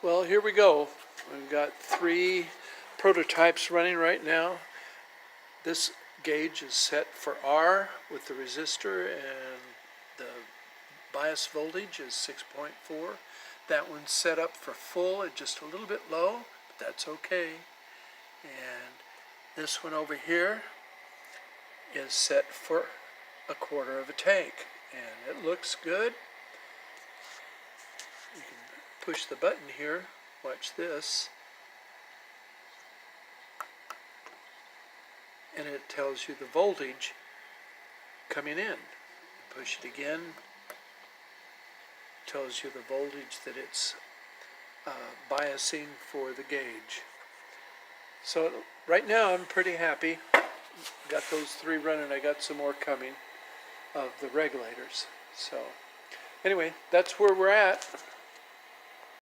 Well, here we go. We've got 3 prototypes running right now. This gauge is set for R with the resistor, and the bias voltage is 6.4. That one's set up for full at just a little bit low, but that's okay. And this one over here is set for 1/4 of a tank, and it looks good. You can push the button here. Watch this. And it tells you the voltage coming in. Push it again. Tells you the voltage that it's biasing for the gauge. So right now I'm pretty happy. Got those 3 running. I got some more coming of the regulators. So anyway, that's where we're at.